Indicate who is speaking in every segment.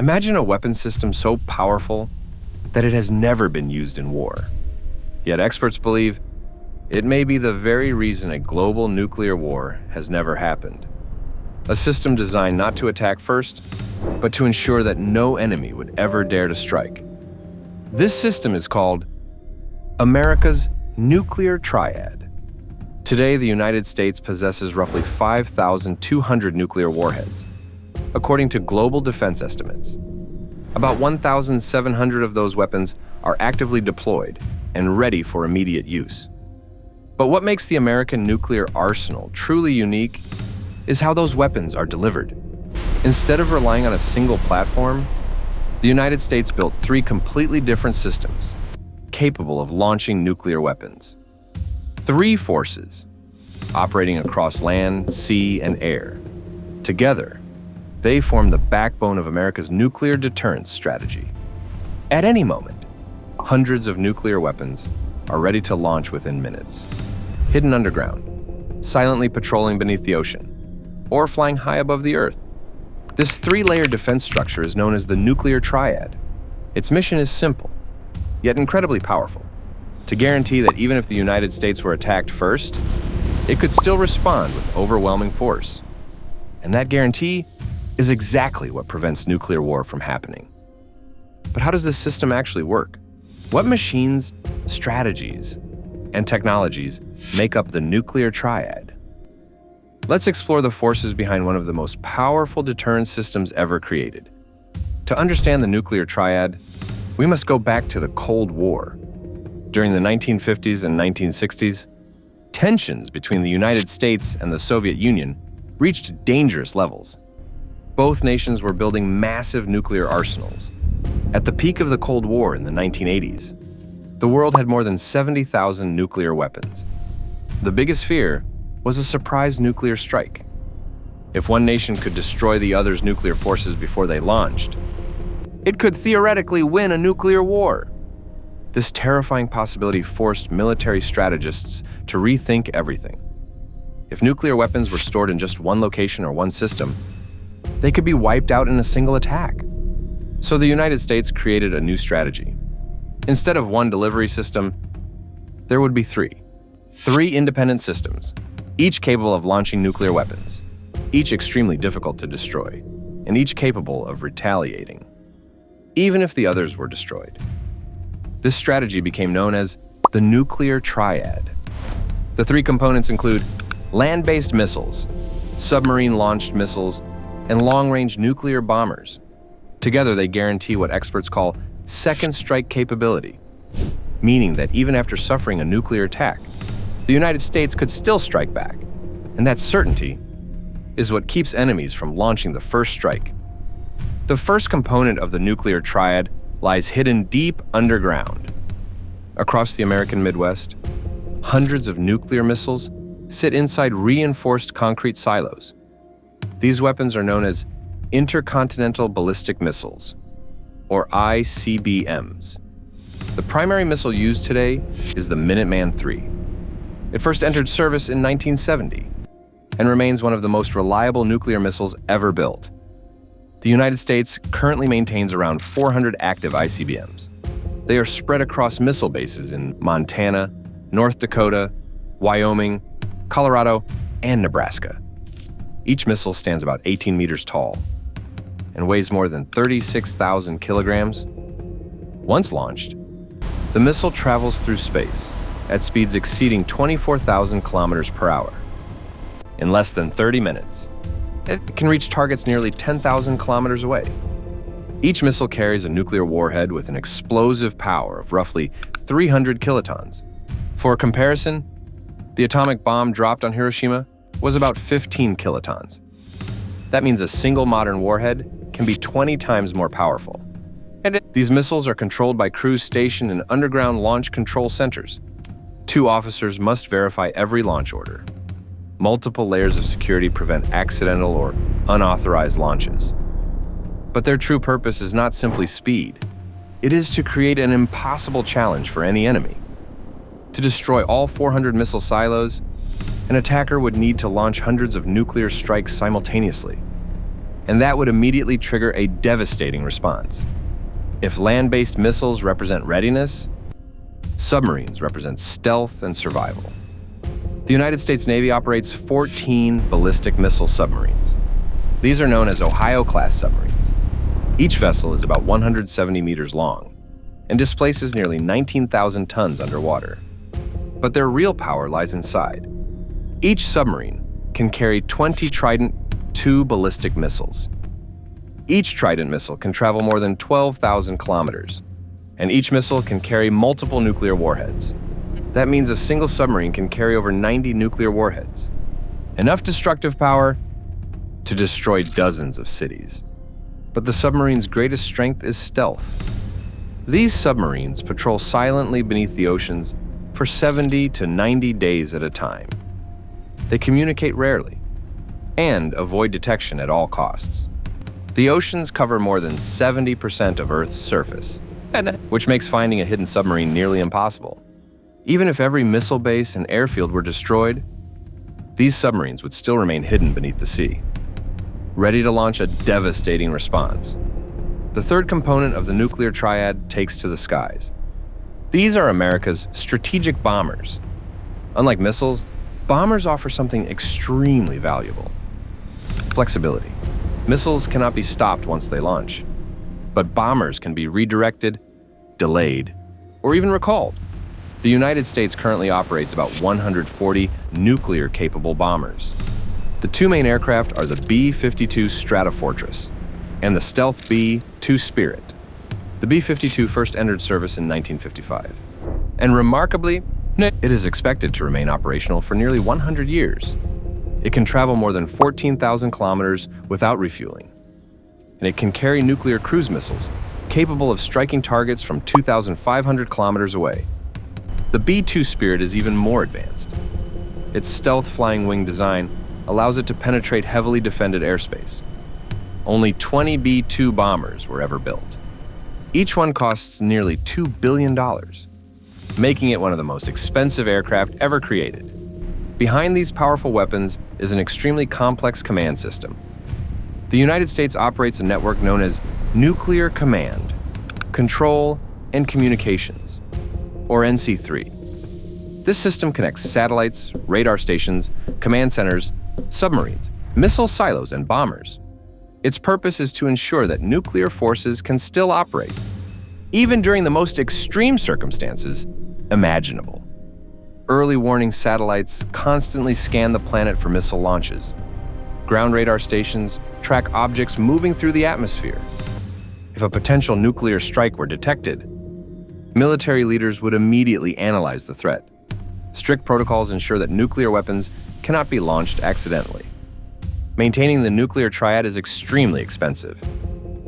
Speaker 1: Imagine a weapon system so powerful that it has never been used in war. Yet experts believe it may be the very reason a global nuclear war has never happened. A system designed not to attack first, but to ensure that no enemy would ever dare to strike. This system is called America's Nuclear Triad. Today, the United States possesses roughly 5,200 nuclear warheads, according to global defense estimates. About 1,700 of those weapons are actively deployed and ready for immediate use. But what makes the American nuclear arsenal truly unique is how those weapons are delivered. Instead of relying on a single platform, the United States built three completely different systems capable of launching nuclear weapons. Three forces operating across land, sea, and air. Together, they form the backbone of America's nuclear deterrence strategy. At any moment, hundreds of nuclear weapons are ready to launch within minutes, hidden underground, silently patrolling beneath the ocean, or flying high above the Earth. This three-layer defense structure is known as the Nuclear Triad. Its mission is simple, yet incredibly powerful: to guarantee that even if the United States were attacked first, it could still respond with overwhelming force. And that guarantee is exactly what prevents nuclear war from happening. But how does this system actually work? What machines, strategies, and technologies make up the Nuclear Triad? Let's explore the forces behind one of the most powerful deterrence systems ever created. To understand the Nuclear Triad, we must go back to the Cold War. During the 1950s and 1960s, tensions between the United States and the Soviet Union reached dangerous levels. Both nations were building massive nuclear arsenals. At the peak of the Cold War in the 1980s, the world had more than 70,000 nuclear weapons. The biggest fear was a surprise nuclear strike. If one nation could destroy the other's nuclear forces before they launched, it could theoretically win a nuclear war. This terrifying possibility forced military strategists to rethink everything. If nuclear weapons were stored in just one location or one system, they could be wiped out in a single attack. So the United States created a new strategy. Instead of one delivery system, there would be three independent systems, each capable of launching nuclear weapons, each extremely difficult to destroy, and each capable of retaliating, even if the others were destroyed. This strategy became known as the Nuclear Triad. The three components include land-based missiles, submarine-launched missiles, and long-range nuclear bombers. Together, they guarantee what experts call second strike capability, meaning that even after suffering a nuclear attack, the United States could still strike back. And that certainty is what keeps enemies from launching the first strike. The first component of the Nuclear Triad lies hidden deep underground. Across the American Midwest, hundreds of nuclear missiles sit inside reinforced concrete silos. These weapons are known as Intercontinental Ballistic Missiles, or ICBMs. The primary missile used today is the Minuteman III. It first entered service in 1970 and remains one of the most reliable nuclear missiles ever built. The United States currently maintains around 400 active ICBMs. They are spread across missile bases in Montana, North Dakota, Wyoming, Colorado, and Nebraska. Each missile stands about 18 meters tall and weighs more than 36,000 kilograms. Once launched, the missile travels through space at speeds exceeding 24,000 kilometers per hour. In less than 30 minutes, it can reach targets nearly 10,000 kilometers away. Each missile carries a nuclear warhead with an explosive power of roughly 300 kilotons. For comparison, the atomic bomb dropped on Hiroshima was about 15 kilotons. That means a single modern warhead can be 20 times more powerful. And these missiles are controlled by crews stationed in underground launch control centers. 2 officers must verify every launch order. Multiple layers of security prevent accidental or unauthorized launches. But their true purpose is not simply speed. It is to create an impossible challenge for any enemy. To destroy all 400 missile silos, an attacker would need to launch hundreds of nuclear strikes simultaneously. and that would immediately trigger a devastating response. If land-based missiles represent readiness, submarines represent stealth and survival. The United States Navy operates 14 ballistic missile submarines. These are known as Ohio-class submarines. Each vessel is about 170 meters long and displaces nearly 19,000 tons underwater. But their real power lies inside. Each submarine can carry 20 Trident II ballistic missiles. Each Trident missile can travel more than 12,000 kilometers, and each missile can carry multiple nuclear warheads. That means a single submarine can carry over 90 nuclear warheads. Enough destructive power to destroy dozens of cities. But the submarine's greatest strength is stealth. These submarines patrol silently beneath the oceans for 70 to 90 days at a time. They communicate rarely and avoid detection at all costs. The oceans cover more than 70% of Earth's surface, which makes finding a hidden submarine nearly impossible. Even if every missile base and airfield were destroyed, these submarines would still remain hidden beneath the sea, ready to launch a devastating response. The third component of the nuclear triad takes to the skies. These are America's strategic bombers. Unlike missiles, bombers offer something extremely valuable: flexibility. Missiles cannot be stopped once they launch, but bombers can be redirected, delayed, or even recalled. The United States currently operates about 140 nuclear-capable bombers. The two main aircraft are the B-52 Stratofortress and the stealth B-2 Spirit. The B-52 first entered service in 1955, and remarkably, it is expected to remain operational for nearly 100 years. It can travel more than 14,000 kilometers without refueling, and it can carry nuclear cruise missiles capable of striking targets from 2,500 kilometers away. The B-2 Spirit is even more advanced. Its stealth flying wing design allows it to penetrate heavily defended airspace. Only 20 B-2 bombers were ever built. Each one costs nearly $2 billion, making it one of the most expensive aircraft ever created. Behind these powerful weapons is an extremely complex command system. The United States operates a network known as Nuclear Command, Control, and Communications, or NC3. This system connects satellites, radar stations, command centers, submarines, missile silos, and bombers. Its purpose is to ensure that nuclear forces can still operate, even during the most extreme circumstances imaginable. Early warning satellites constantly scan the planet for missile launches. Ground radar stations track objects moving through the atmosphere. If a potential nuclear strike were detected, military leaders would immediately analyze the threat. Strict protocols ensure that nuclear weapons cannot be launched accidentally. Maintaining the nuclear triad is extremely expensive.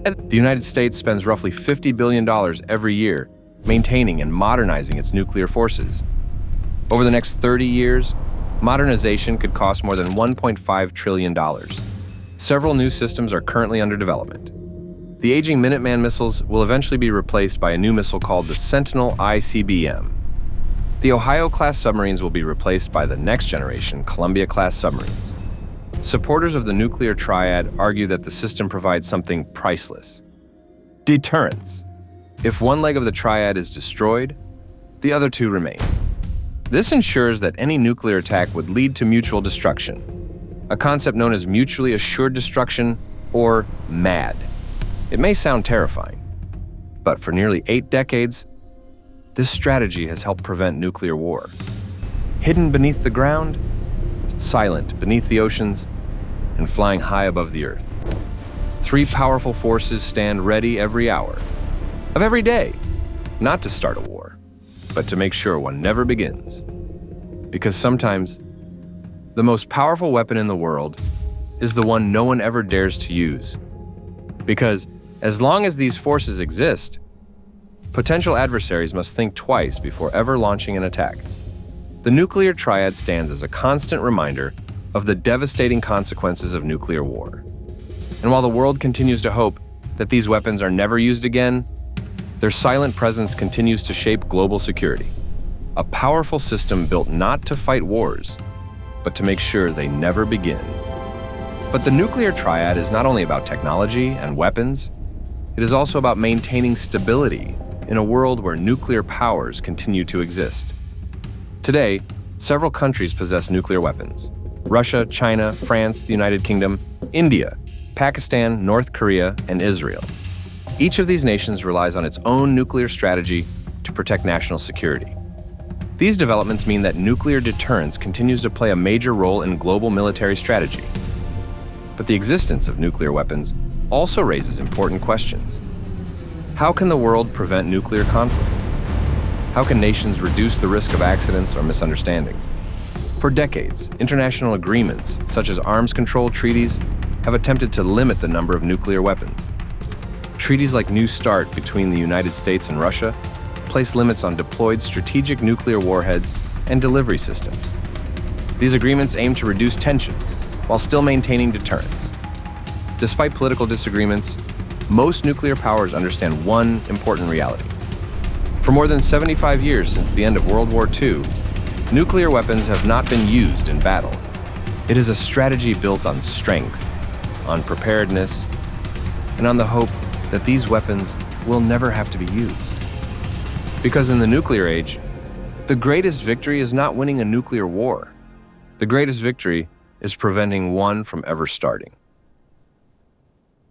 Speaker 1: The United States spends roughly $50 billion every year maintaining and modernizing its nuclear forces. Over the next 30 years, modernization could cost more than $1.5 trillion. Several new systems are currently under development. The aging Minuteman missiles will eventually be replaced by a new missile called the Sentinel ICBM. The Ohio-class submarines will be replaced by the next-generation Columbia-class submarines. Supporters of the nuclear triad argue that the system provides something priceless: deterrence. If one leg of the triad is destroyed, the other two remain. This ensures that any nuclear attack would lead to mutual destruction, a concept known as mutually assured destruction, or MAD. It may sound terrifying, but for nearly 8 decades, this strategy has helped prevent nuclear war. Hidden beneath the ground, silent beneath the oceans, and flying high above the Earth. 3 powerful forces stand ready every hour of every day, not to start a war, but to make sure one never begins. Because sometimes, the most powerful weapon in the world is the one no one ever dares to use. Because as long as these forces exist, potential adversaries must think twice before ever launching an attack. The nuclear triad stands as a constant reminder of the devastating consequences of nuclear war. And while the world continues to hope that these weapons are never used again, their silent presence continues to shape global security. A powerful system built not to fight wars, but to make sure they never begin. But the nuclear triad is not only about technology and weapons, it is also about maintaining stability in a world where nuclear powers continue to exist. Today, several countries possess nuclear weapons: Russia, China, France, the United Kingdom, India, Pakistan, North Korea, and Israel. Each of these nations relies on its own nuclear strategy to protect national security. These developments mean that nuclear deterrence continues to play a major role in global military strategy. But the existence of nuclear weapons also raises important questions. How can the world prevent nuclear conflict? How can nations reduce the risk of accidents or misunderstandings? For decades, international agreements, such as arms control treaties, have attempted to limit the number of nuclear weapons. Treaties like New START between the United States and Russia place limits on deployed strategic nuclear warheads and delivery systems. These agreements aim to reduce tensions while still maintaining deterrence. Despite political disagreements, most nuclear powers understand one important reality. For more than 75 years since the end of World War II, nuclear weapons have not been used in battle. It is a strategy built on strength, on preparedness, and on the hope that these weapons will never have to be used. Because in the nuclear age, the greatest victory is not winning a nuclear war. The greatest victory is preventing one from ever starting.